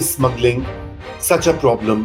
is smuggling such a problem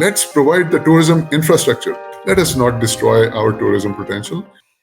Let's provide the tourism infrastructure. Let us not destroy our tourism potential.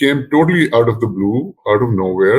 came totally out of the blue, out of nowhere,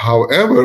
However,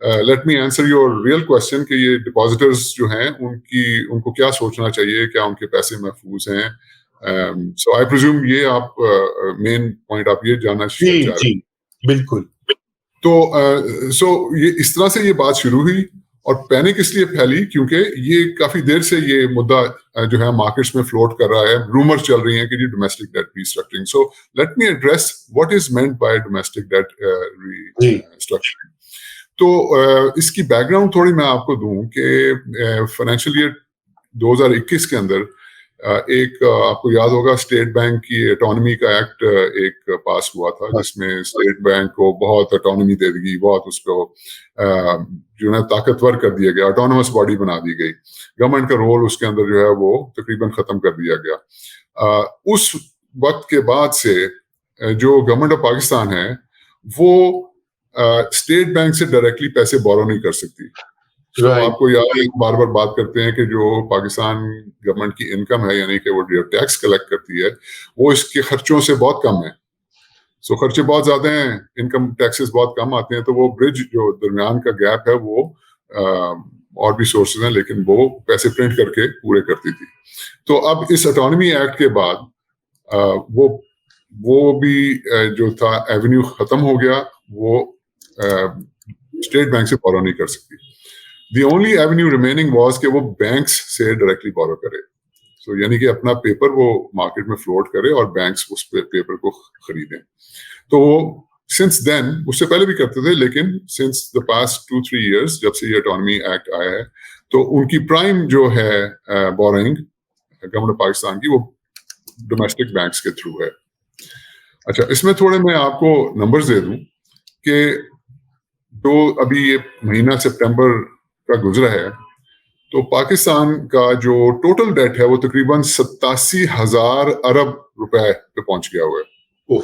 let me answer your real question کہ یہ ڈپازیٹرز جو ہیں ان کو کیا سوچنا چاہیے, کیا ان کے پیسے محفوظ ہیں. سو آئی پریزیوم یہ آپ مین پوائنٹ آپ یہ جاننا چاہ رہے ہیں. بالکل. تو سو یہ اس طرح سے یہ بات شروع ہوئی, اور پینک اس لیے پھیلی کیونکہ یہ کافی دیر سے یہ مدعا جو ہے مارکیٹس میں فلوٹ کر رہا ہے, رومر چل رہی ہیں کہ جی domestic debt restructuring. So let me address what is meant by domestic debt restructuring. تو اس کی بیک گراؤنڈ تھوڑی میں آپ کو دوں کہ فائنینشیل ایئر 2021 کے اندر ایک آپ کو یاد ہوگا اسٹیٹ بینک کی اٹانومی کا ایکٹ ایک پاس ہوا تھا, جس میں اسٹیٹ بینک کو بہت اٹانومی دے دی گئی, بہت اس کو جو ہے طاقتور کر دیا گیا, اٹانومس باڈی بنا دی گئی. گورنمنٹ کا رول اس کے اندر جو ہے وہ تقریباً ختم کر دیا گیا. اس وقت کے بعد سے جو گورنمنٹ آف پاکستان ہے وہ اسٹیٹ بینک سے ڈائریکٹلی پیسے بورو نہیں کر سکتی. آپ کو یاد ہے بار بار بات کرتے ہیں کہ جو پاکستان گورنمنٹ کی انکم ہے, یعنی کہ وہ ٹیکس کلیکٹ کرتی ہے, وہ اس کے خرچوں سے بہت کم ہے. سو خرچے بہت زیادہ ہیں, انکم ٹیکسز بہت کم آتے ہیں, تو وہ برج جو درمیان کا گیپ ہے وہ اور بھی سورسز ہیں, لیکن وہ پیسے پرنٹ کر کے پورے کرتی تھی. تو اب اس اٹانومی ایکٹ کے بعد وہ بھی جو تھا ایونیو ختم ہو گیا, وہ اسٹیٹ بینک سے بورو نہیں کر سکتی. The only avenue remaining was کہ وہ بینکس سے ڈائریکٹلی بورو کرے. سو یعنی کہ اپنا پیپر وہ مارکیٹ میں فلوٹ کرے اور بینکس اس پیپر کو خریدیں. تو سنس دین, اس سے پہلے بھی کرتے تھے, لیکن سنس دا پاسٹ 2-3 ایئرس جب سے یہ اٹانومی ایکٹ آیا ہے, تو ان کی پرائم جو ہے بورنگ گورنمنٹ آف پاکستان کی, وہ ڈومیسٹک بینکس کے تھرو ہے. اچھا, اس میں تھوڑے میں آپ کو نمبرز دے دوں کہ جو ابھی یہ مہینہ سپٹمبر کا گزرا ہے, تو پاکستان کا جو ٹوٹل ڈیٹ ہے وہ تقریباً 87,000 ارب روپے پہ پہنچ گیا ہوا ہے.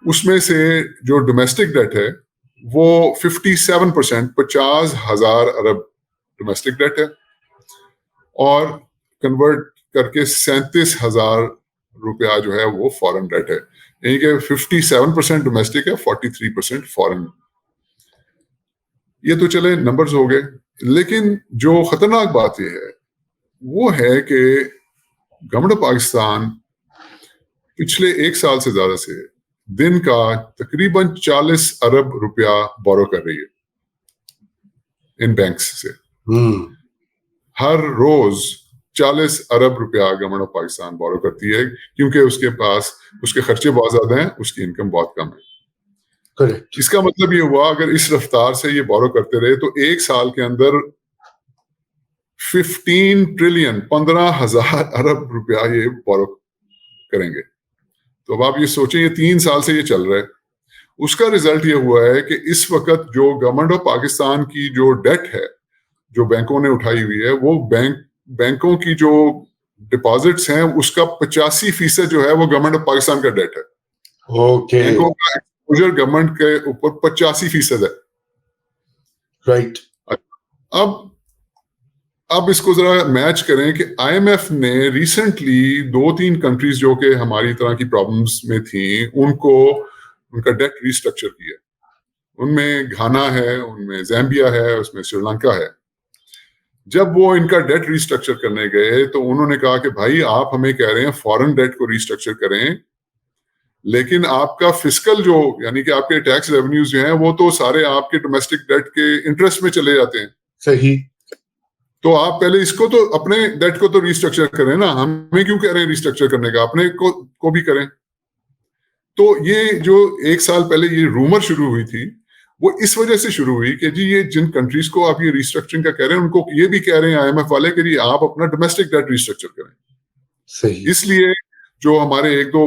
اس میں سے جو ڈومیسٹک ڈیٹ ہے وہ 57%, 50,000 ارب ڈومیسٹک ڈیٹ ہے, اور کنورٹ کر کے 37,000 روپیہ جو ہے وہ فارن ڈیٹ ہے. یعنی کہ 57% ڈومیسٹک ہے, 43% فارن. یہ تو چلے نمبرز ہو گئے, لیکن جو خطرناک بات یہ ہے وہ ہے کہ گورنمنٹ آف پاکستان پچھلے 1 سال سے زیادہ سے دن کا تقریباً 40 ارب روپیہ بورو کر رہی ہے ان بینکس سے. ہر روز 40 ارب روپیہ گورنمنٹ آف پاکستان بورو کرتی ہے, کیونکہ اس کے پاس اس کے خرچے بہت زیادہ ہیں, اس کی انکم بہت کم ہے. اس کا مطلب یہ ہوا اگر اس رفتار سے یہ بورو کرتے رہے تو 1 سال کے اندر 15 ٹریلین 15,000 ارب روپیہ یہ بورو کریں گے. تو اب آپ یہ سوچیں, یہ 3 سال سے یہ چل رہا ہے. اس کا ریزلٹ یہ ہوا ہے کہ اس وقت جو گورنمنٹ آف پاکستان کی جو ڈیٹ ہے جو بینکوں نے اٹھائی ہوئی ہے, وہ بینکوں کی جو ڈپازٹس ہیں اس کا 85% جو ہے وہ گورنمنٹ آف پاکستان کا ڈیٹ ہے. بینکوں کا ایکسپوجر گورنمنٹ کے اوپر 85% ہے. رائٹ. اب اس کو ذرا میچ کریں کہ آئی ایم ایف نے ریسنٹلی 2-3 کنٹریز جو کہ ہماری طرح کی پرابلمس میں تھیں, ان کا ڈیٹ ریسٹرکچر کیا. ان میں گھانا ہے, ان میں زیمبیا ہے, اس میں سری لنکا ہے. جب وہ ان کا ڈیٹ ریسٹرکچر کرنے گئے تو انہوں نے کہا کہ بھائی آپ ہمیں کہہ رہے ہیں فارن ڈیٹ کو ریسٹرکچر کریں, لیکن آپ کا فسکل جو یعنی کہ آپ کے ٹیکس ریونیوز جو ہیں وہ تو سارے آپ کے ڈومیسٹک ڈیٹ کے انٹرسٹ میں چلے جاتے ہیں. صحیح. تو آپ پہلے اس کو تو اپنے ڈیٹ کو تو ریسٹرکچر کریں نا, ہمیں کیوں کہہ رہے ہیں ریسٹرکچر کرنے کا, اپنے کو بھی کریں. تو یہ جو 1 سال پہلے یہ رومر شروع ہوئی تھی وہ اس وجہ سے شروع ہوئی کہ جی یہ جن کنٹریز کو آپ یہ ریسٹرکچرنگ کا کہہ رہے ہیں ان کو یہ بھی کہہ رہے ہیں آئی ایم ایف والے کہ جی آپ اپنا ڈومیسٹک ڈیٹ ریسٹرکچر کریں. صحیح. اس لیے جو ہمارے 1-2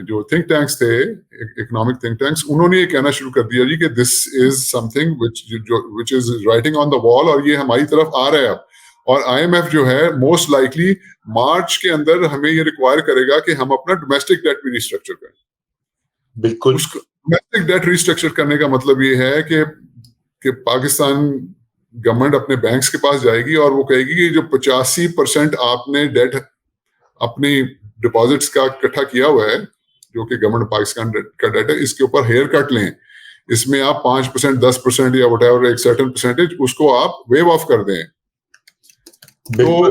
جو تھنک ٹینکس تھے, اکنامک تھنک ٹینکس, انہوں نے یہ کہنا شروع کر دیا جی کہ دس از some thing which is writing on دا وال, اور یہ ہماری طرف آ رہا ہے اب. اور آئی ایم ایف جو ہے موسٹ لائکلی مارچ کے اندر ہمیں یہ ریکوائر کرے گا کہ ہم اپنا ڈومیسٹک ڈیٹ بھی ریسٹرکچر کریں. بالکل. ڈومیسٹک ڈیٹ ریسٹرکچر کرنے کا مطلب یہ ہے کہ پاکستان گورنمنٹ اپنے بینکس کے پاس جائے گی اور وہ کہے گی کہ جو 85% آپ نے ڈیٹ اپنی ڈپازٹس کا اکٹھا کیا ہوا ہے جو کہ گورنمنٹ پاکستان کا ڈیٹ ہے, اس کے اوپر ہیئر کٹ لیں. اس میں آپ 5%, 10% یا وٹ ایور ایک سرٹن پرسنٹیج اس کو آپ ویو آف کر دیں تو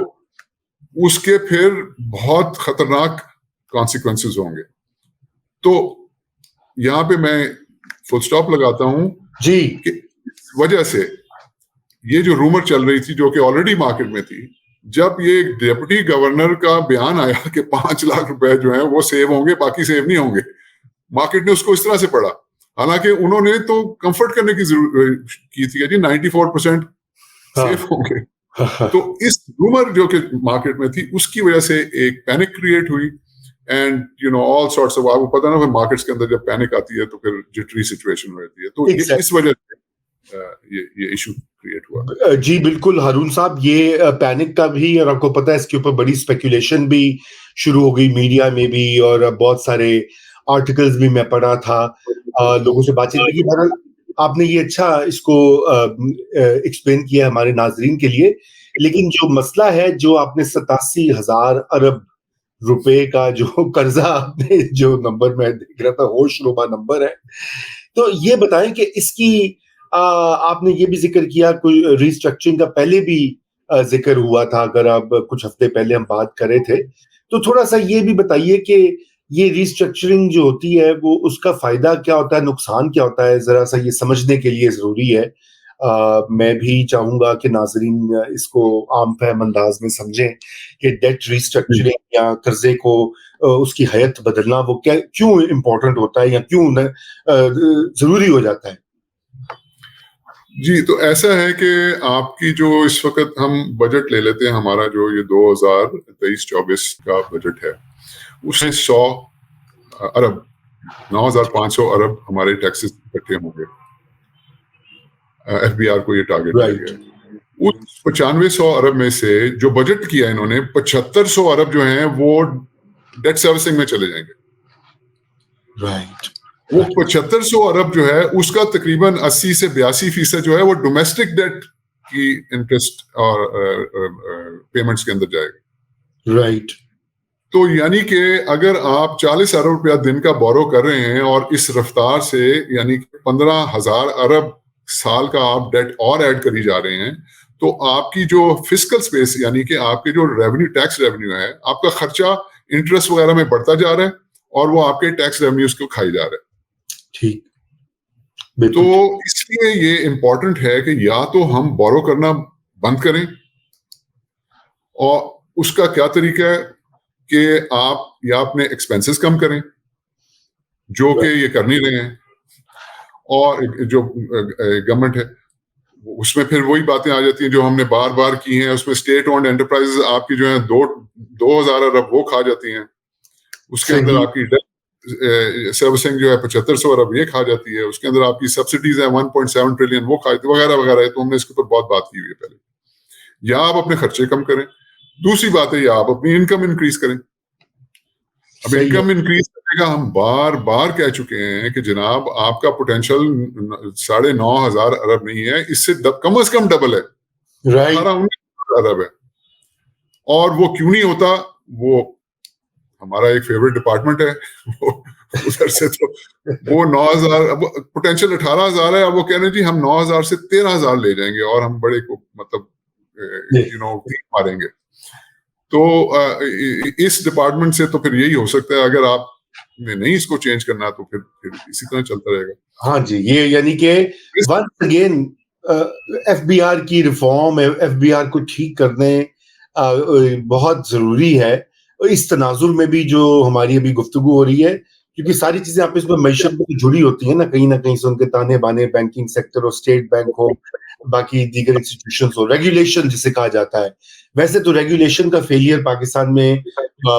اس کے پھر بہت خطرناک کانسیکوینسز ہوں گے. تو یہاں پہ میں فل اسٹاپ لگاتا ہوں جی کہ اس وجہ سے یہ جو رومر چل رہی تھی جو کہ آلریڈی مارکیٹ میں تھی, جب یہ ڈپٹی گورنر کا بیان آیا کہ 5 لاکھ روپے جو ہیں وہ سیو ہوں گے, باقی سیو نہیں ہوں گے, مارکیٹ نے اس کو اس طرح سے پڑھا. حالانکہ انہوں نے تو کمفرٹ کرنے کی ضرورت کی تھی کہ جی 94% سیف ہوں گے. تو اس رومر جو کہ مارکیٹ میں تھی اس کی وجہ سے ایک پینک کریٹ ہوئی and you know all sorts of, آپ کو پتا نا پھر مارکیٹس کے اندر جب پینک آتی ہے تو پھر جٹری سچویشن ہو جاتی ہے. تو اس وجہ سے یہ ایشو کریٹ ہوا. جی بالکل ہارون صاحب, یہ پینک کا بھی, اور آپ کو پتا ہے اس کے اوپر بڑی اسپیکولیشن بھی شروع ہو گئی میڈیا میں بھی, اور بہت سارے آرٹیکلز بھی میں پڑھا تھا, لوگوں سے بات چیت کی. بہرحال آپ نے یہ اچھا اس کو ایکسپلین کیا ہمارے ناظرین کے لیے. لیکن جو مسئلہ ہے, جو آپ نے 87,000 ارب روپے کا جو قرضہ آپ نے, جو نمبر میں دیکھ رہا تھا ہوش ربا نمبر ہے, تو یہ بتائیں کہ اس کی آپ نے یہ بھی ذکر کیا, کوئی ریسٹرکچرنگ کا پہلے بھی ذکر ہوا تھا, اگر آپ کچھ ہفتے پہلے ہم بات کر رہے تھے, تو تھوڑا سا یہ بھی بتائیے کہ یہ ریسٹرکچرنگ جو ہوتی ہے وہ اس کا فائدہ کیا ہوتا ہے, نقصان کیا ہوتا ہے, ذرا سا یہ سمجھنے کے لیے ضروری ہے. میں بھی چاہوں گا کہ ناظرین اس کو عام فہم انداز میں سمجھیں کہ ڈیٹ ریسٹرکچرنگ یا قرضے کو اس کی حیت بدلنا وہ کیوں امپورٹنٹ ہوتا ہے یا کیوں ضروری ہو جاتا ہے. جی تو ایسا ہے کہ آپ کی جو اس وقت ہم بجٹ لے لیتے ہیں, ہمارا جو یہ 2023-24 کا بجٹ ہے اس میں 100 ارب 9,500 ارب ہمارے ٹیکسز اکٹھے ہوں گے. ایف بی آر کو یہ ٹارگیٹ دیا گیا ہے. اس 9500 ارب میں سے جو بجٹ کیا انہوں نے 7500 ارب جو ہیں وہ ڈیٹ سروسنگ میں چلے جائیں گے. رائٹ. وہ 7500 ارب جو ہے اس کا تقریباً 80 سے 82% جو ہے وہ ڈومیسٹک ڈیٹ کی انٹرسٹ اور پیمنٹس کے اندر جائے گا. رائٹ. تو یعنی کہ اگر آپ 40 ارب روپیہ دن کا بورو کر رہے ہیں اور اس رفتار سے یعنی 15,000 ارب سال کا آپ ڈیٹ اور ایڈ کری جا رہے ہیں, تو آپ کی جو فسکل سپیس یعنی کہ آپ کے جو ریونیو ٹیکس ریونیو ہے, آپ کا خرچہ انٹرسٹ وغیرہ میں بڑھتا جا رہا ہے اور وہ آپ کے ٹیکس ریونیوز کو کھائی جا رہا ہے. ٹھیک. تو اس لیے یہ امپورٹنٹ ہے کہ یا تو ہم بورو کرنا بند کریں, اور اس کا کیا طریقہ ہے کہ آپ یا اپنے ایکسپینسز کم کریں جو کہ یہ کر نہیں رہے ہیں, اور جو گورنمنٹ ہے اس میں پھر وہی باتیں آ جاتی ہیں جو ہم نے بار بار کی ہیں. اس میں اسٹیٹ اونڈ انٹرپرائز آپ کی جو ہیں 2,000 ارب وہ کھا جاتی ہیں, اس کے اندر آپ کی سروسنگ جو ہے 7500 ارب یہ کھا جاتی ہے, اس کے اندر آپ کی سبسڈیز ہیں 1.7 ٹریلین وہ کھا جاتی ہے وغیرہ وغیرہ. تو ہم نے اس کے اوپر بہت بات کی ہوئی ہے پہلے. یا آپ اپنے خرچے کم کریں, دوسری بات ہے یا آپ اپنی انکم انکریز کریں. اب انکم انکریز کرنے کا ہم بار بار کہہ چکے ہیں کہ جناب آپ کا پوٹینشیل 9,500 ارب نہیں ہے, اس سے کم از کم ڈبل ہے, 18-19 ارب ہے. اور وہ کیوں نہیں ہوتا, وہ ہمارا ایک فیوریٹ ڈپارٹمنٹ ہے, ادھر سے تو وہ 9,000 پوٹینشیل 18,000 ہے, اب وہ کہہ رہے ہیں جی ہم 9,000 سے 13,000 لے جائیں گے اور ہم بڑے کو مطلب ماریں گے. تو اس ڈپارٹمنٹ سے تو پھر یہی ہو سکتا ہے, اگر آپ نے نہیں اس کو چینج کرنا تو پھر اسی طرح چلتا رہے گا. ہاں جی, یہ یعنی کہ once again F B R کی ریفارم, ایف بی آر کو ٹھیک کرنے بہت ضروری ہے. اس تناظر میں بھی جو ہماری ابھی گفتگو ہو رہی ہے, کیونکہ ساری چیزیں آپ اس میں معیشت میں جڑی ہوتی ہیں نا کہیں سے, ان کے تانے بانے, بینکنگ سیکٹر ہو, اسٹیٹ بینک ہو, باقی دیگر انسٹیٹیوشنز ہو, ریگولیشن جسے کہا جاتا ہے. ویسے تو ریگولیشن کا فیلئر پاکستان میں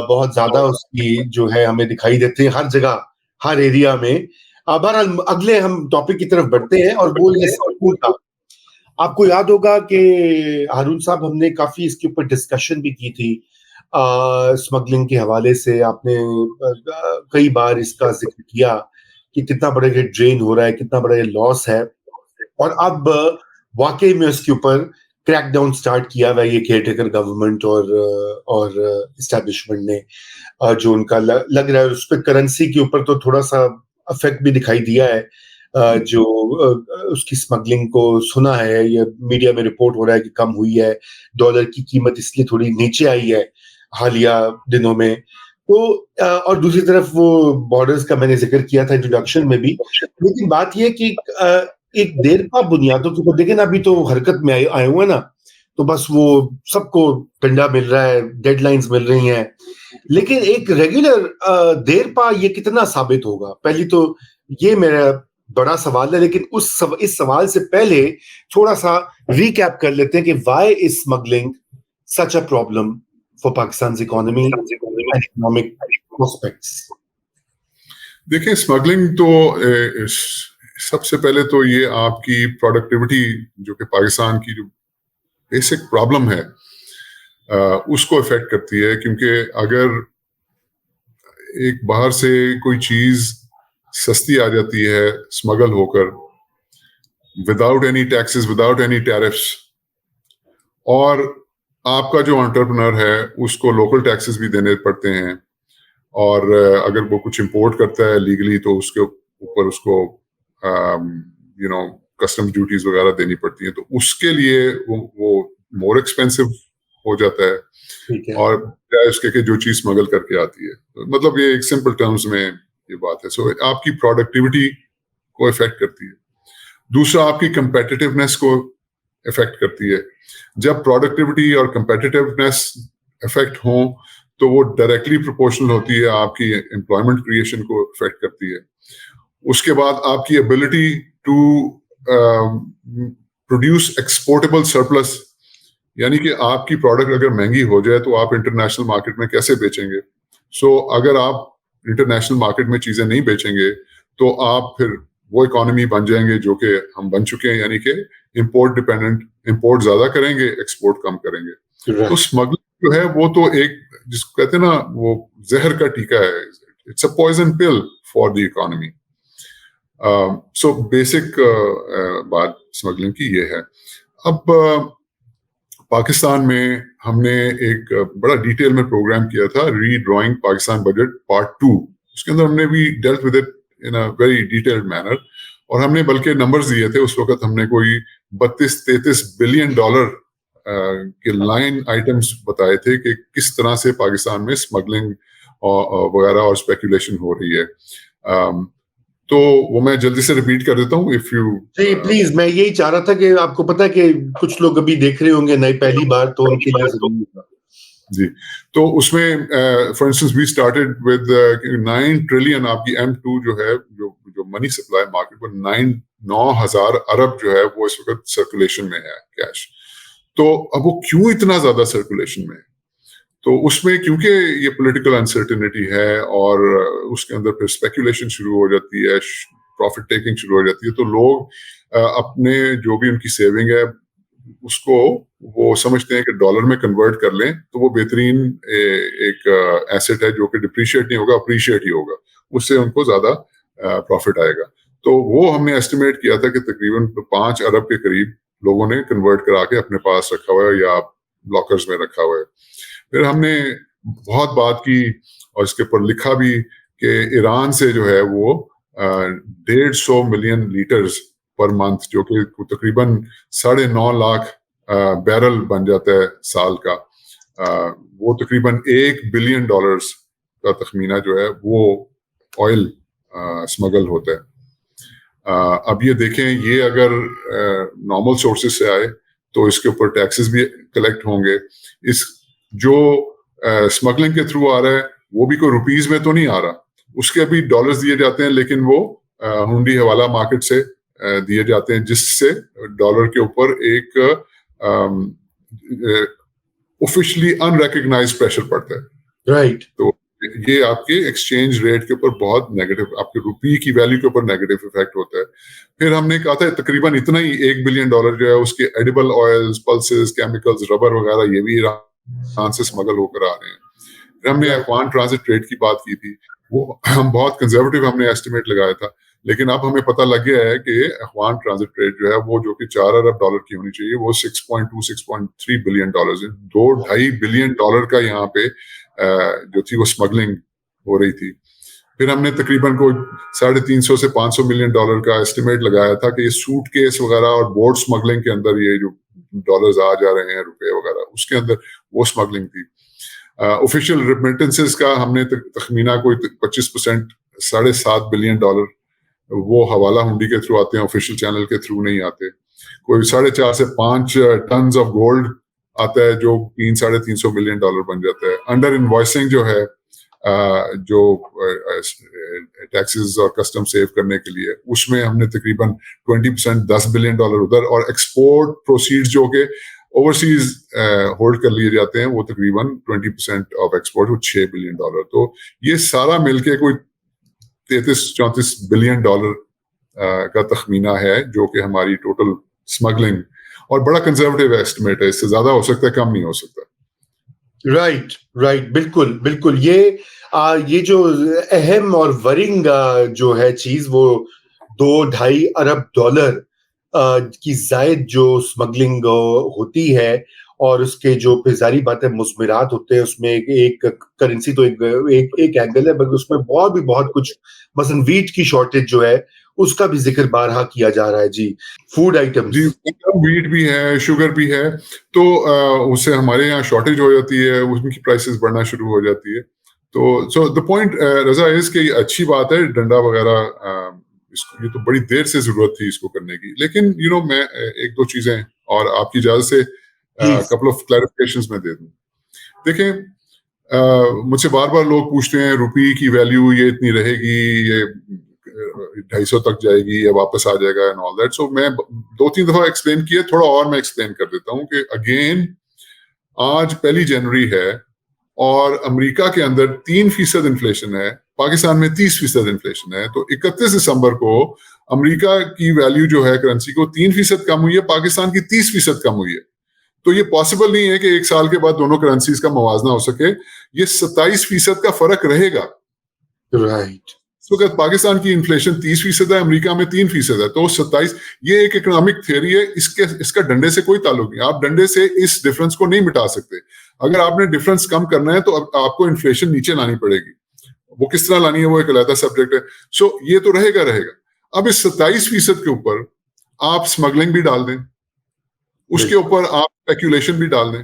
بہت زیادہ اس کی جو ہے ہمیں دکھائی دیتے ہیں ہر جگہ, ہر ایریا میں. بہرحال اگلے ہم ٹاپک کی طرف بڑھتے ہیں, اور وہ یہ سکول کا. آپ کو یاد ہوگا کہ ہارون صاحب ہم نے کافی اس کے اوپر ڈسکشن بھی کی تھی اسمگلنگ کے حوالے سے. آپ نے کئی بار اس کا ذکر کیا کہ کتنا بڑا یہ ڈرین ہو رہا ہے, کتنا بڑا یہ لاس ہے, اور اب واقعی میں اس کے اوپر کریک ڈاؤن سٹارٹ کیا ہوا ہے یہ کیئر ٹیکر گورنمنٹ اور اسٹیبلشمنٹ نے, جو ان کا لگ رہا ہے اس پہ کرنسی کے اوپر تو تھوڑا سا افیکٹ بھی دکھائی دیا ہے. جو اس کی اسمگلنگ کو سنا ہے, یا میڈیا میں رپورٹ ہو رہا ہے کہ کم ہوئی ہے, ڈالر کی قیمت اس لیے تھوڑی نیچے آئی ہے حالیہ دنوں میں. تو اور دوسری طرف وہ بارڈرز کا میں نے ذکر کیا تھا انٹروڈکشن میں بھی. لیکن بات یہ کہ ایک دیر پا بنیادوں کے اوپر دیکھیں نا, ابھی تو حرکت میں آئے ہوئے نا, تو بس وہ سب کو ڈنڈا مل رہا ہے, ڈیڈ لائنز مل رہی ہیں, لیکن ایک ریگولر دیر پا یہ کتنا ثابت ہوگا, پہلی تو یہ میرا بڑا سوال ہے. لیکن اس سوال سے پہلے تھوڑا سا ریکیپ کر لیتے ہیں کہ why is smuggling such a problem for Pakistan's economy and economic prospects. دیکھیں اسمگلنگ تو سب سے پہلے تو یہ آپ کی پروڈکٹیوٹی جو کہ پاکستان کی جو بیسک پرابلم ہے اس کو افیکٹ کرتی ہے, کیونکہ اگر ایک باہر سے کوئی چیز سستی آ جاتی ہے اسمگل ہو کر, without any taxes, without any tariffs, اور آپ کا جو انٹرپرنر ہے اس کو لوکل ٹیکسز بھی دینے پڑتے ہیں, اور اگر وہ کچھ امپورٹ کرتا ہے لیگلی تو اس کے اوپر اس کو کسٹم ڈیوٹیز وغیرہ دینی پڑتی ہیں, تو اس کے لیے وہ مور ایکسپینسو ہو جاتا ہے, اور اس کے جو چیز اسمگل کر کے آتی ہے. مطلب یہ ایک سمپل ٹرمز میں یہ بات ہے. سو آپ کی پروڈکٹیوٹی کو افیکٹ کرتی ہے. دوسرا آپ کی کمپیٹیٹیونیس کو افیکٹ کرتی ہے. جب پروڈکٹیوٹی اور کمپیٹیٹیونیس افیکٹ ہوں تو وہ ڈائریکٹلی پروپورشنل ہوتی ہے آپ کی امپلائمنٹ کریشن کو افیکٹ کرتی ہے. اس کے بعد آپ کی ability to produce exportable surplus, یعنی کہ آپ کی پروڈکٹ اگر مہنگی ہو جائے تو آپ انٹرنیشنل مارکیٹ میں کیسے بیچیں گے. سو اگر آپ انٹرنیشنل مارکیٹ میں چیزیں نہیں بیچیں گے تو آپ پھر وہ اکانومی بن جائیں گے جو کہ ہم بن چکے ہیں, یعنی کہ امپورٹ ڈیپینڈنٹ, امپورٹ زیادہ کریں گے, ایکسپورٹ کم کریں گے. تو اسمگلنگ جو ہے وہ تو ایک جس کو کہتے ہیں نا وہ زہر کا ٹیکا ہے, it's a poison pill for the economy. So basic بات اسمگلنگ کی یہ ہے. اب پاکستان میں ہم نے ایک بڑا ڈیٹیل میں پروگرام کیا تھا, ری ڈرائنگ پاکستان بجٹ پارٹ 2. اس کے اندر ہم نے بھی dealt with it in a very detailed manner, اور ہم نے بلکہ نمبرز دیے تھے. اس وقت ہم نے کوئی 32-33 بلین ڈالر کے لائن آئٹمس بتائے تھے کہ کس طرح سے پاکستان میں اسمگلنگ وغیرہ اور اسپیکولیشن ہو رہی ہے. تو وہ میں جلدی سے ریپیٹ کر دیتا ہوں اف یو. جی پلیز, میں یہی چاہ رہا تھا کہ آپ کو پتا ہے کہ کچھ لوگ ابھی دیکھ رہے ہوں گے نئی پہلی بار, تو ان کے لیے ضروری ہوگا. جی, تو اس میں for instance we started with 9 trillion آپ کی M2 جو ہے جو منی سپلائی مارکیٹ پر 9,000 ارب جو ہے وہ اس وقت سرکولیشن میں ہے کیش. تو اب وہ کیوں اتنا زیادہ سرکولیشن میں ہے؟ تو اس میں کیونکہ یہ پولیٹیکل انسرٹینٹی ہے اور اس کے اندر پھر اسپیکولیشن شروع ہو جاتی ہے, پروفٹ ٹیکنگ شروع ہو جاتی ہے. تو لوگ اپنے جو بھی ان کی سیونگ ہے اس کو وہ سمجھتے ہیں کہ ڈالر میں کنورٹ کر لیں تو وہ بہترین ایک ایسٹ ہے جو کہ ڈپریشیٹ نہیں ہوگا, اپریشیٹ ہی ہوگا, اس سے ان کو زیادہ پروفٹ آئے گا. تو وہ ہم نے ایسٹیمیٹ کیا تھا کہ تقریباً 5 ارب کے قریب لوگوں نے کنورٹ کرا کے اپنے پاس رکھا ہوا ہے یا لاکرز میں رکھا ہوا ہے. پھر ہم نے بہت بات کی اور اس کے اوپر لکھا بھی کہ ایران سے جو ہے وہ 150 ملین لیٹرز پر منتھ, جو کہ تقریباً 9.5 لاکھ بیرل بن جاتا ہے سال کا, وہ تقریباً $1 بلین کا تخمینہ جو ہے وہ آئل اسمگل ہوتا ہے. اب یہ دیکھیں, یہ اگر نارمل سورسز سے آئے تو اس کے اوپر ٹیکسز بھی کلیکٹ ہوں گے. اس جو اسمگلنگ کے تھرو آ رہا ہے وہ بھی کوئی روپیز میں تو نہیں آ رہا, اس کے بھی ڈالرز دیے جاتے ہیں, لیکن وہ ہنڈی حوالہ مارکیٹ سے دیے جاتے ہیں, جس سے ڈالر کے اوپر ایک آفیشلی ان ریکگنائزڈ پریشر پڑتا ہے. رائٹ. تو یہ آپ کے ایکسچینج ریٹ کے اوپر بہت نیگیٹو, آپ کے روپی کی ویلیو کے اوپر نیگیٹو افیکٹ ہوتا ہے. پھر ہم نے کہا تھا تقریباً اتنا ہی $1 بلین جو ہے اس کے edible oils, pulses, chemicals, rubber وغیرہ یہ بھی ایران سے اسمگل ہو کر آ رہے ہیں. پھر ہم نے افغان ٹرانزٹ ٹریڈ کی بات کی تھی, وہ ہم بہت کنزرویٹو ہم نے ایسٹیمیٹ لگایا تھا, لیکن اب ہمیں پتہ لگ گیا ہے کہ افغان ٹرانزٹ ٹریڈ جو ہے وہ جو کہ $4 ارب کی ہونی چاہیے وہ 6.2-6.3 بلین ہے. $2.5 بلین کا یہاں پہ جو تھی وہ اسمگلنگ ہو رہی تھی. پھر ہم نے تقریباً کوئی $350 سے $500 ملین کا ایسٹیمیٹ لگایا تھا کہ یہ سوٹ کیس وغیرہ اور بورڈ اسمگلنگ کے اندر یہ جو ڈالرز آ جا رہے ہیں روپے وغیرہ اس کے اندر وہ اسمگلنگ تھی. آفیشیل ریمیٹنسز کا ہم نے تخمینہ کوئی 25%, $7.5 بلین وہ حوالہ ہنڈی کے تھرو آتے ہیں, آفیشیل چینل کے تھرو نہیں آتے. کوئی 4.5 سے 5 ٹنز آف گولڈ آتا ہے جو $300-350 ملین بن جاتا ہے. انڈر انوائسنگ جو ہے جو ٹیکسز اور کسٹم سیو کرنے کے لیے اس میں ہم نے تقریباً 20% $10 بلین ادھر, اور ایکسپورٹ پروسیڈ جو کہ اوورسیز ہولڈ کر لیے جاتے ہیں وہ تقریباً 20% آف ایکسپورٹ, وہ $6 بلین. تو یہ سارا مل کے کوئی $33-34 بلین کا تخمینہ ہے جو کہ ہماری ٹوٹل اسمگلنگ, اور بڑا کنزرویٹو ایسٹیمیٹ ہے, اس سے زیادہ ہو سکتا ہے کم نہیں ہو سکتا. رائٹ, بالکل. یہ جو اہم اور ورنگ جو ہے چیز وہ $2-2.5 ارب کی زائد جو اسمگلنگ ہوتی ہے, اور اس کے جو پھر ظاہری بات ہے مثمرات ہوتے ہیں اس میں ایک کرنسی تو ایک اینگل ہے, بلکہ اس میں بہت کچھ, مثلا ویٹ کی شارٹیج جو ہے اس کا بھی ذکر بارہا کیا جا رہا ہے. جی, فوڈ آئٹم, جی ویٹ بھی ہے, شوگر بھی ہے, تو اس سے ہمارے یہاں شارٹیج ہو جاتی ہے, اس کی پرائسز بڑھنا شروع ہو جاتی ہے. تو سو دا پوائنٹ رضا از کہ یہ اچھی بات ہے ڈنڈا وغیرہ, یہ تو بڑی دیر سے ضرورت تھی اس کو کرنے کی. لیکن میں ایک دو چیزیں اور آپ کی اجازت سے کپل آف کلیریفیکیشنز میں دے دوں. دیکھیں, مجھ سے بار لوگ پوچھتے ہیں روپی کی ویلیو یہ اتنی رہے گی, یہ 250 تک جائے گی یا واپس آ جائے گا اینڈ آل دیٹ. سو میں 2-3 دفعہ ایکسپلین کیا, تھوڑا اور میں ایکسپلین کر دیتا ہوں کہ اگین آج 1 جنوری ہے اور امریکہ کے اندر 3% انفلیشن ہے, پاکستان میں 30% انفلیشن ہے. تو 31 دسمبر کو امریکہ کی ویلیو جو ہے کرنسی کو 3% کم ہوئی ہے, پاکستان کی 30% کم ہوئی ہے. تو یہ پاسبل نہیں ہے کہ 1 سال کے بعد دونوں کرنسیز کا موازنہ ہو سکے. یہ 27% کا فرق رہے گا. رائٹ, اس وقت پاکستان کی انفلیشن 30% ہے, امریکہ میں 3% ہے. تو 27, یہ ایک اکنامک تھیوری ہے, اس کا ڈنڈے سے کوئی تعلق نہیں. آپ ڈنڈے سے اس ڈفرنس کو نہیں مٹا سکتے. اگر آپ نے ڈفرنس کم کرنا ہے تو آپ کو انفلیشن نیچے لانی پڑے گی. وہ کس طرح لانی ہے وہ ایک علیحدہ سبجیکٹ ہے. سو یہ تو رہے گا. اب اس 27% کے اوپر آپ اسمگلنگ بھی ڈال دیں, اس کے اوپر آپ اسپیکولیشن بھی ڈال دیں,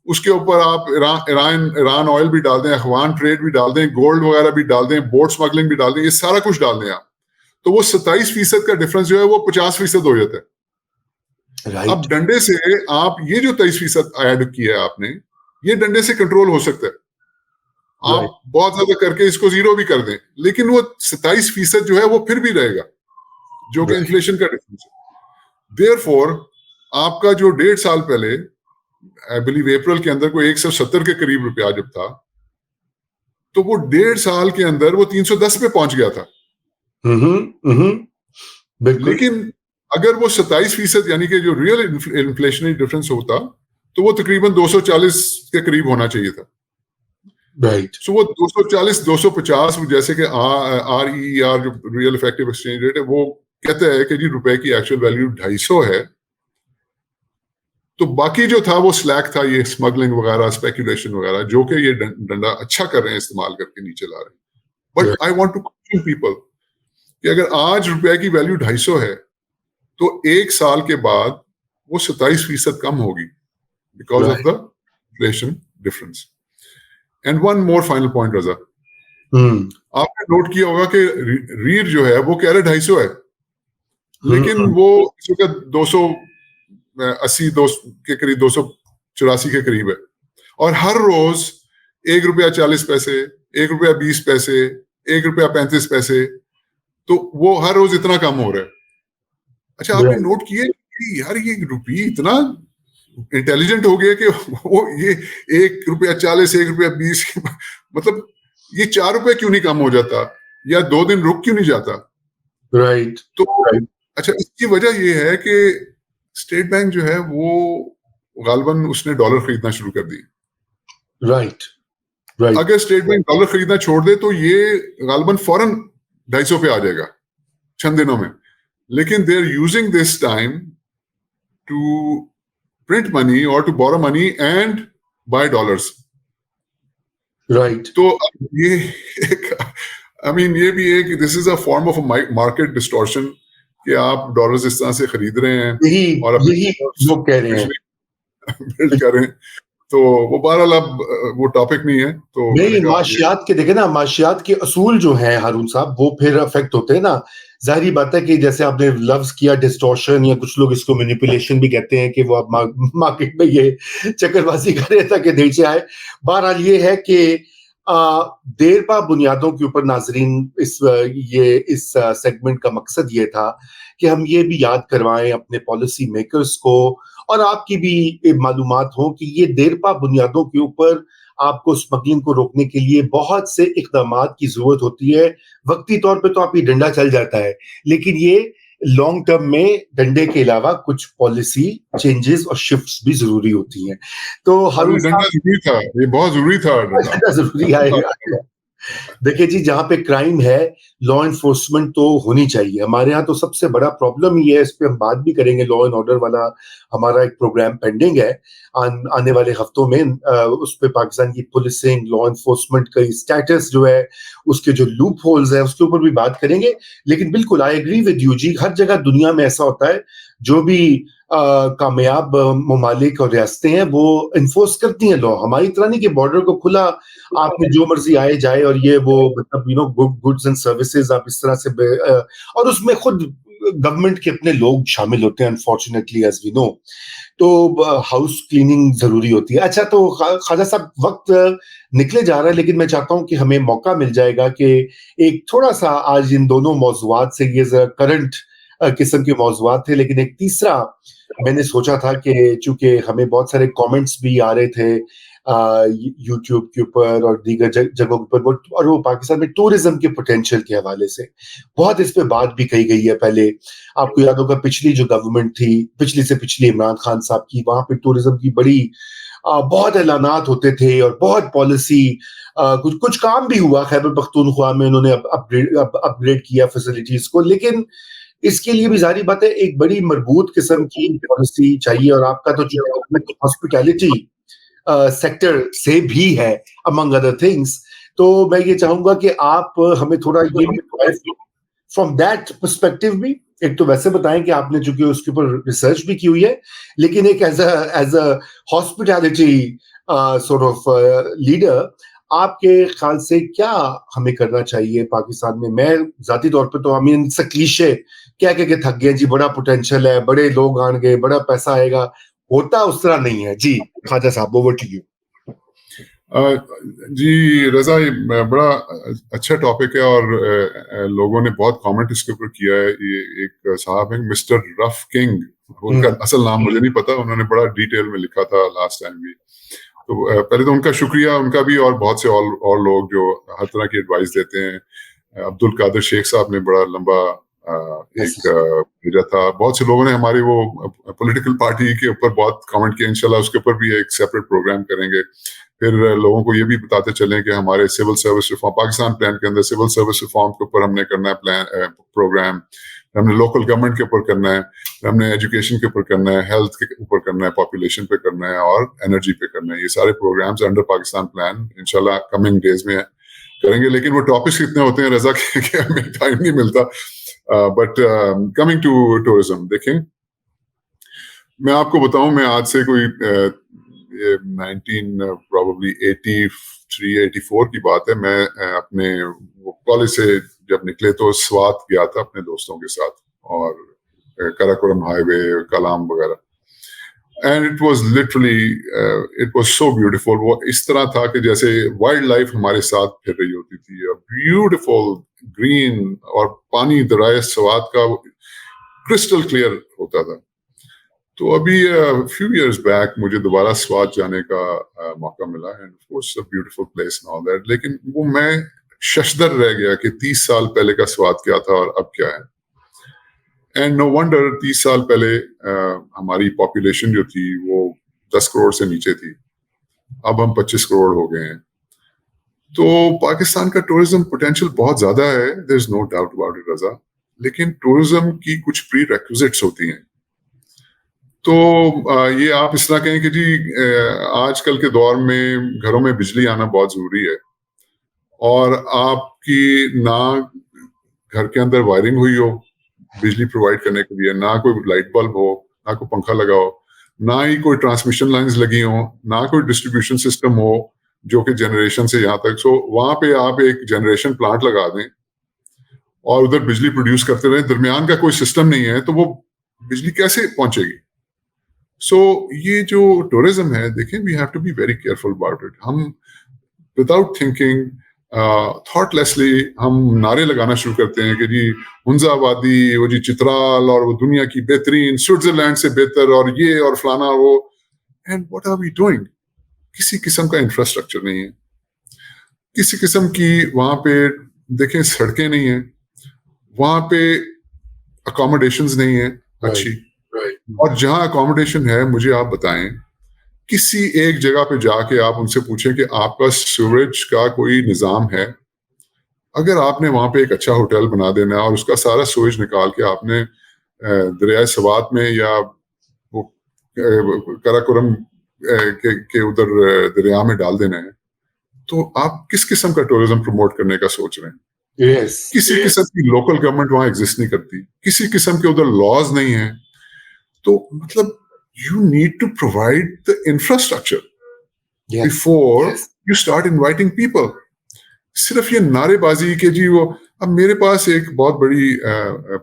اس کے اوپر آپ ایران آئل بھی ڈال دیں, افغان ٹریڈ بھی ڈال دیں, گولڈ وغیرہ بھی ڈال دیں, بورڈ اسمگلنگ بھی ڈال دیں, یہ سارا کچھ ڈال دیں آپ, تو وہ 27% کا ڈفرنس جو ہے وہ 50% ہو جاتا ہے. اب ڈنڈے سے آپ یہ جو 23% ایڈ کیا ہے آپ نے, یہ ڈنڈے سے کنٹرول ہو سکتا ہے. آپ بہت زیادہ کر کے اس کو زیرو بھی کر دیں, لیکن وہ 27% جو ہے وہ پھر بھی رہے گا جو کہ انفلیشن کا ڈفرنس ہے. Therefore آپ کا جو 1.5 سال پہلے آئی بلیو اپریل کے اندر کوئی 170 کے قریب روپیہ جب تھا, تو وہ 1.5 سال کے اندر وہ 310 پہ پہنچ گیا تھا. لیکن اگر وہ 27% یعنی کہ جو ریئل انفلیشنری ڈفرنس ہوتا تو وہ تقریباً 240 کے قریب ہونا چاہیے تھا. سو وہ 240 250 جیسے کہ RER جو ریئل افیکٹو ایکسچینج ریٹ ہے وہ کہتا ہے کہ جی روپے کی ایکچوئل ویلیو 250 ہے. تو باقی جو تھا وہ سلیک تھا, یہ اسمگلنگ وغیرہ, اسپیکولیشن وغیرہ, جو کہ یہ ڈنڈا اچھا کر رہے ہیں استعمال کر کے نیچے لا رہے ہیں. But I want to question people کہ اگر آج روپے کی ویلیو 250 ہے تو 1 سال کے بعد وہ 27% کم ہوگی because of the inflation difference. And one more final point Raza, آپ نے نوٹ کیا ہوگا کہ ریڑھ جو ہے وہ کہہ رہے 250 ہے, لیکن وہ اس وقت 280 کے قریب 284 کے قریب ہے, اور ہر روز $1.40, $1.20, $1.35, تو وہ ہر روز اتنا کم ہو رہا ہے. اچھا آپ نے نوٹ کیے کہ یار یہ روپی اتنا انٹیلیجنٹ ہو گیا کہ وہ یہ $1.40, $1.20, مطلب یہ $4 کیوں نہیں کم ہو جاتا, یا 2 دن رک کیوں نہیں جاتا. تو اچھا اس کی وجہ یہ ہے کہ اسٹیٹ بینک جو ہے وہ غالباً اس نے ڈالر خریدنا شروع کر دی. اگر اسٹیٹ بینک ڈالر خریدنا چھوڑ دے تو یہ غالباً فوراً 250 پہ آ جائے گا چند دنوں میں. لیکن they are using this time to print money or to borrow money and buy dollars. تو یہ ایک I mean یہ بھی ایک this is a form of a market distortion کہ آپ ڈالرز اس طرح سے خرید رہے ہیں اور یہی لوگ کہہ رہے ہیں بلڈ کر رہے ہیں. تو وہ بہرحال اب وہ ٹاپک نہیں ہے. تو نہیں، معاشیات کے دیکھیں نا، معاشیات کے اصول جو ہیں ہارون صاحب وہ پھر افیکٹ ہوتے ہیں نا. ظاہری بات ہے کہ جیسے آپ نے لفظ کیا ڈسٹورشن، یا کچھ لوگ اس کو مینیپولیشن بھی کہتے ہیں کہ وہ اب مارکیٹ میں یہ چکر بازی کر رہے تاکہ نیچے آئے. بہرحال یہ ہے کہ دیر پا بنیادوں کے اوپر ناظرین اس سیگمنٹ کا مقصد یہ تھا کہ ہم یہ بھی یاد کروائیں اپنے پالیسی میکرز کو، اور آپ کی بھی معلومات ہوں کہ یہ دیر پا بنیادوں کے اوپر آپ کو اسمگلنگ کو روکنے کے لیے بہت سے اقدامات کی ضرورت ہوتی ہے. وقتی طور پہ تو آپ یہ ڈنڈا چل جاتا ہے، لیکن یہ لانگ ٹرم میں ڈنڈے کے علاوہ کچھ پالیسی چینجز اور شفٹس بھی ضروری ہوتی ہیں. تو ہارون صاحب یہ بہت ضروری تھا، ضروری آئے گا. دیکھیں جی، جہاں پہ کرائم ہے لا انفورسمنٹ تو ہونی چاہیے. ہمارے ہاں تو سب سے بڑا پرابلم یہ ہے، اس پہ ہم بات بھی کریں گے، لا اینڈ آرڈر والا ہمارا ایک پروگرام پینڈنگ ہے آنے والے ہفتوں میں. اس پہ پاکستان کی پولیسنگ، لا انفورسمنٹ کا اسٹیٹس جو ہے، اس کے جو لوپ ہولز ہیں، اس کے اوپر بھی بات کریں گے. لیکن بالکل آئی ایگری ود یو جی، ہر جگہ دنیا میں ایسا ہوتا ہے، جو بھی کامیاب ممالک اور ریاستیں ہیں وہ انفورس کرتی ہیں لا. ہماری طرح نہیں کہ بارڈر کو کھلا آپ نے جو مرضی آئے جائے، اور یہ وہ مطلب گڈز اینڈ سروسز آپ اس طرح سے اور اس میں خود گورنمنٹ کے اپنے لوگ شامل ہوتے ہیں انفارچونیٹلی ایز وی نو. تو ہاؤس کلیننگ ضروری ہوتی ہے. اچھا، تو خواجہ صاحب وقت نکلے جا رہا ہے، لیکن میں چاہتا ہوں کہ ہمیں موقع مل جائے گا کہ ایک تھوڑا سا آج ان دونوں موضوعات سے، یہ ذرا کرنٹ قسم کے موضوعات تھے، لیکن ایک تیسرا میں نے سوچا تھا کہ چونکہ ہمیں بہت سارے کامنٹس بھی آ رہے تھے یوٹیوب کے اوپر اور دیگر جگہوں کے اوپر، اور وہ پاکستان میں ٹورزم کے پوٹینشیل کے حوالے سے بہت اس پہ بات بھی کہی گئی ہے. پہلے آپ کو یاد ہوگا پچھلی جو گورنمنٹ تھی، پچھلی سے پچھلی عمران خان صاحب کی، وہاں پہ ٹورزم کی بڑی بہت اعلانات ہوتے تھے اور بہت پالیسی، کچھ کام بھی ہوا. خیبر پختونخوا میں انہوں نے اپ گریڈ کیا فیسلٹیز کو، لیکن اس کے لیے بھی ظاہری بات ہے ایک بڑی مربوط قسم کی پالیسی چاہیے. اور آپ کا تو ہاسپٹیلٹی سیکٹر سے بھی ہے امنگ ادر تھنگس. تو میں یہ چاہوں گا کہ آپ ہمیں تھوڑا یہ بھی فرام دیٹ پرسپیکٹو بھی، ایک تو ویسے بتائیں کہ آپ نے چونکہ اس کے اوپر ریسرچ بھی کی ہوئی ہے، لیکن ایک as a hospitality sort of leader, آپ کے خیال سے کیا ہمیں کرنا چاہیے پاکستان میں؟ میں ذاتی طور پہ تو ہمیں کلیشے کیا کہ تھک گئے جی، بڑا پوٹینشیل ہے، بڑے لوگ آن گے، بڑا پیسہ آئے گا. ہوتا اس طرح نہیں ہے. جی خواجہ صاحب، اوور ٹو یو. جی رضا، یہ بڑا اچھا ٹاپک ہے اور لوگوں نے بہت کامنٹ اس کے اوپر کیا ہے. یہ ایک صاحب ہیں مسٹر رف کنگ، ان کا اصل نام مجھے نہیں پتا، انہوں نے بڑا ڈیٹیل میں لکھا تھا لاسٹ ٹائم بھی. تو پہلے تو ان کا شکریہ، ان کا بھی، اور بہت سے اور لوگ جو ہر طرح کی ایڈوائس دیتے ہیں. عبد القادر شیخ صاحب نے بڑا لمبا ایک بھیجا تھا. بہت سے لوگوں نے ہماری وہ پولیٹیکل پارٹی کے اوپر بہت کامنٹ کیا. انشاءاللہ اس کے اوپر بھی ایک سیپریٹ پروگرام کریں گے. پھر لوگوں کو یہ بھی بتاتے چلیں کہ ہمارے civil service reform, Pakistan plan کے اندر سول سروس ریفارم کے اوپر ہم نے کرنا ہے پروگرام. ہم نے لوکل گورنمنٹ کے اوپر کرنا ہے، ہم نے ایجوکیشن کے اوپر کرنا ہے، ہیلتھ کے اوپر کرنا ہے، پاپولیشن پہ کرنا ہے، اور انرجی پہ کرنا ہے. یہ سارے پروگرامز انڈر پاکستان پلان انشاءاللہ کمنگ ڈیز میں کریں گے. لیکن وہ ٹاپکس اتنے ہوتے ہیں رضا کہ ہمیں ٹائم نہیں ملتا. بٹ کمنگ ٹو ٹورزم، دیکھیں میں آپ کو بتاؤں، میں آج سے کوئی 1984 کی بات ہے. میں اپنے کالج سے جب نکلے تو سوات گیا تھا اپنے دوستوں کے ساتھ، اور کراکورم ہائی وے، کلام وغیرہ. And it was literally it was so beautiful. وہ اس طرح تھا کہ جیسے وائلڈ لائف ہمارے ساتھ پھر رہی ہوتی تھی. بیوٹیفل گرین، اور پانی درائے سوات کا کرسٹل کلیئر ہوتا تھا. تو ابھی few years back مجھے دوبارہ سوات جانے کا موقع ملا، and of course a beautiful place and all that. لیکن وہ میں ششدر رہ گیا کہ 30 سال پہلے کا سوات کیا تھا اور اب کیا ہے. اینڈ نو ونڈر 30 سال پہلے ہماری پاپولیشن جو تھی وہ 10 کروڑ سے نیچے تھی، اب ہم 25 کروڑ ہو گئے ہیں. تو پاکستان کا ٹورزم پوٹینشیل بہت زیادہ ہے، there is no doubt about it رضا. لیکن ٹورزم کی کچھ پری ریکوزٹس ہوتی ہیں. تو یہ آپ اس طرح کہیں کہ جی آج کل کے دور میں گھروں میں بجلی آنا بہت ضروری ہے، اور آپ کی نہ گھر کے اندر وائرنگ ہوئی ہو بجلی پرووائڈ کرنے کے لیے, نہ کوئی لائٹ بلب ہو, نہ کوئی پنکھا لگا ہو, نہ ہی کوئی ٹرانسمیشن لائنز لگی ہوں, نہ کوئی ڈسٹریبیوشن سسٹم ہو جو کہ جنریشن سے یہاں تک. سو وہاں پہ آپ ایک جنریشن پلانٹ لگا دیں اور ادھر بجلی پروڈیوس کرتے رہیں, درمیان کا کوئی سسٹم نہیں ہے, تو وہ بجلی کیسے پہنچے گی؟ سو یہ جو ٹورزم ہے, دیکھیں we have to be very careful about it. ہم وداؤٹ تھنکنگ تھاٹ لیسلی ہم نعرے لگانا شروع کرتے ہیں کہ جی ہنزا آبادی, وہ جی چترال, اور وہ دنیا کی بہترین, سوئٹزرلینڈ سے بہتر, اور یہ اور فلانا وہ. And what are we doing? کسی قسم کا انفراسٹرکچر نہیں ہے, کسی قسم کی وہاں پہ دیکھیں سڑکیں نہیں ہیں, وہاں پہ اکاموڈیشنز نہیں ہیں اچھی, اور جہاں اکاموڈیشن ہے مجھے آپ بتائیں کسی ایک جگہ پہ جا کے آپ ان سے پوچھیں کہ آپ کا سیوریج کا کوئی نظام ہے. اگر آپ نے وہاں پہ ایک اچھا ہوٹل بنا دینا اور اس کا سارا سویج نکال کے آپ نے دریائے سوات میں یا کراکرم کے ادھر دریا میں ڈال دینا ہے, تو آپ کس قسم کا ٹورزم پروموٹ کرنے کا سوچ رہے ہیں؟ کسی قسم کی لوکل گورنمنٹ وہاں ایگزسٹ نہیں کرتی, کسی قسم کے ادھر لاز نہیں ہیں. تو مطلب you need to provide the infrastructure before you start inviting people. صرف یہ نعرے بازی کے جی وہ. اب میرے پاس ایک بہت بڑی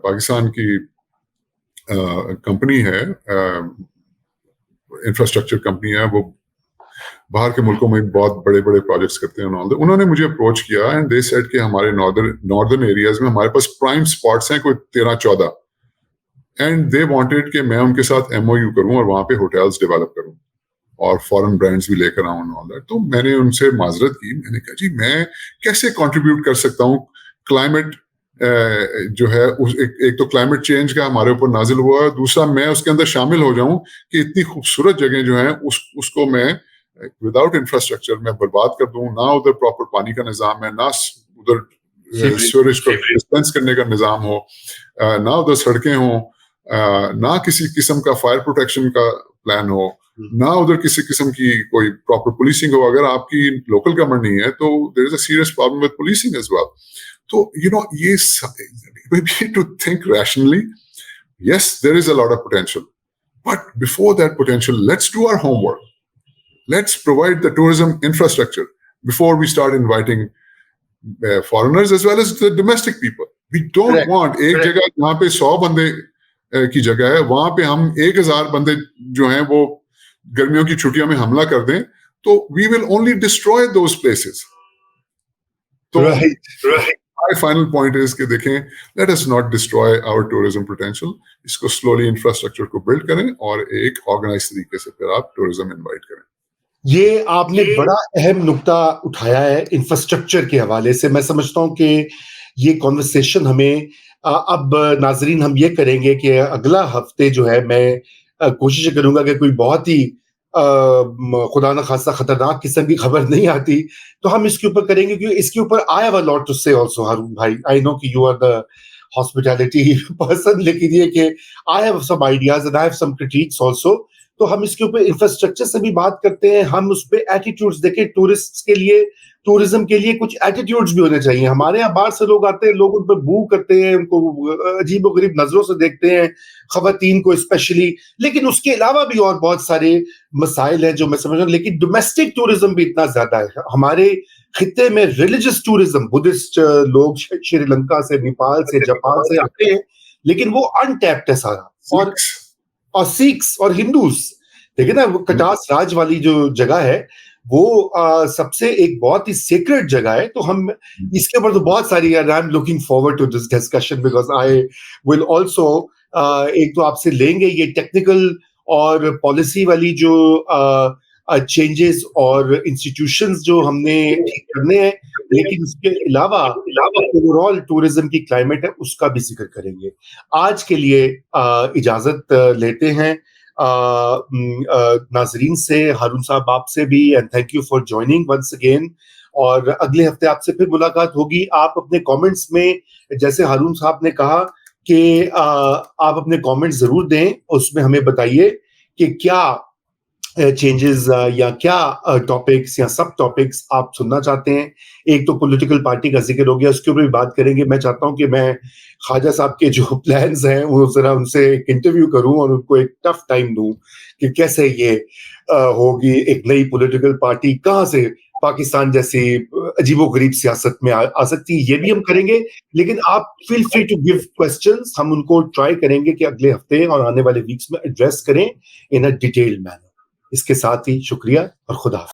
پاکستان کی کمپنی ہے, انفراسٹرکچر کمپنی ہے, وہ باہر کے ملکوں میں بہت بڑے بڑے پروجیکٹس کرتے ہیں. انہوں نے مجھے اپروچ کیا اینڈ دے سیڈ کہ ہمارے ناردرن ایریاز میں ہمارے پاس پرائم اسپاٹس ہیں کوئی 13-14, اینڈ دے وانٹیڈ کہ میں ان کے ساتھ MOU کروں اور وہاں پہ ہوٹلس ڈیولپ کروں اور فورن برانڈس بھی لے کر آؤں. تو میں نے ان سے معذرت کی, میں نے کہا جی میں کیسے کنٹریبیوٹ کر سکتا ہوں. کلائمیٹ جو ہے ایک تو کلائمیٹ چینج کا ہمارے اوپر نازل ہوا ہے, دوسرا میں اس کے اندر شامل ہو جاؤں کہ اتنی خوبصورت جگہیں جو ہیں اس کو میں وداؤٹ انفراسٹرکچر میں برباد کر دوں. نہ ادھر پراپر پانی کا نظام ہے, نہ ادھر سیوریج کو ڈسپینس کرنے کا نظام ہو, نہ ادھر سڑکیں ہوں, نہ کسی قسم کا فائر پروٹیکشن کا پلان ہو, نہ ادھر کسی قسم کی کوئی پراپر پولیسنگ ہو. اگر آپ کی لوکل گورنمنٹ نہیں ہے تو there is a serious problem with policing as well. تو یہ we need to think rationally. Yes, there is a lot of potential, but before that potential, let's do our homework. Let's provide the tourism infrastructure before we start inviting foreigners as well as the domestic people. We don't want ایک جگہ جہاں پہ 100 بندے کی جگہ ہے وہاں پہ ہم 1000 بندے جو ہیں وہ گرمیوں کی چھٹیوں میں حملہ کر دیں, تو we will only destroy those places. تو my final point is کہ دیکھیں let us not destroy our tourism potential. اس کو slowly infrastructure کو build کریں اور ایک organized طریقے سے پھر آپ tourism invite کریں. یہ آپ نے بڑا اہم نقطہ اٹھایا ہے انفراسٹرکچر کے حوالے سے. میں سمجھتا ہوں کہ یہ کنورسیشن ہمیں اب ناظرین ہم یہ کریں گے کہ اگلا ہفتے جو ہے میں کوشش کروں گا کہ کوئی بہت ہی خدا نہ خاصہ خطرناک قسم کی خبر نہیں آتی تو ہم اس کے اوپر کریں گے, کیونکہ اس کے اوپر I have a lot to say also. Haroon بھائی, I know کہ you are the hospitality person, لیکن یہ کہ I have some ideas and I have some critiques also. تو ہم اس کے اوپر انفراسٹرکچر سے بھی بات کرتے ہیں, ہم اس پہ ایٹیٹیوڈز دیکھیں. ٹورسٹ کے لیے, ٹورزم کے لیے کچھ ایٹیٹیوڈز بھی ہونے چاہیے. ہمارے یہاں باہر سے لوگ آتے ہیں, لوگ ان پہ بو کرتے ہیں, ان کو عجیب و غریب نظروں سے دیکھتے ہیں, خواتین کو اسپیشلی, لیکن اس کے علاوہ بھی اور بہت سارے مسائل ہیں جو میں سمجھ رہا ہوں. لیکن ڈومیسٹک ٹورزم بھی اتنا زیادہ ہے ہمارے خطے میں. ریلیجس ٹورزم, بدھسٹ لوگ شری لنکا سے, نیپال سے, جاپان سے آتے ہیں, لیکن وہ انٹیپڈ ہے سارا. اور سکھس اور ہندوز دیکھیں نا, وہ کٹاس راج والی جو جگہ ہے وہ سب سے ایک بہت ہی سیکرڈ جگہ ہے. تو ہم اس کے اوپر تو بہت ساری, I am looking forward to this discussion because I will also ایک تو آپ سے لیں گے یہ ٹیکنیکل اور پالیسی والی جو چینجز اور انسٹیٹیوشنز جو ہم نے ٹھیک کرنے ہیں, لیکن اس کے علاوہ اوور آل ٹورزم کی کلائمیٹ ہے اس کا بھی ذکر کریں گے. آج کے لیے اجازت لیتے ہیں ناظرین سے, ہارون صاحب آپ سے بھی, and thank you for joining once again. اور اگلے ہفتے آپ سے پھر ملاقات ہوگی. آپ اپنے کامنٹس میں, جیسے ہارون صاحب نے کہا کہ آپ اپنے کامنٹ ضرور دیں, اس میں ہمیں بتائیے کہ کیا چینجز یا کیا ٹاپکس یا سب ٹاپکس آپ سننا چاہتے ہیں؟ ایک تو پولیٹیکل پارٹی کا ذکر ہو گیا، اس کے اوپر بھی بات کریں گے. میں چاہتا ہوں کہ میں خواجہ صاحب کے جو پلانز ہیں وہ ذرا ان سے ایک انٹرویو کروں اور ان کو ایک ٹف ٹائم دوں کہ کیسے یہ ہوگی ایک نئی پولیٹیکل پارٹی، کہاں سے پاکستان جیسی عجیب و غریب سیاست میں آ سکتی. یہ بھی ہم کریں گے، لیکن آپ feel free to give questions. ہم ان کو ٹرائی کریں گے کہ اگلے ہفتے اور آنے والے ویکس میں ایڈریس کریں ان اے ڈیٹیلڈ مینر. اس کے ساتھ ہی شکریہ اور خدا حافظ.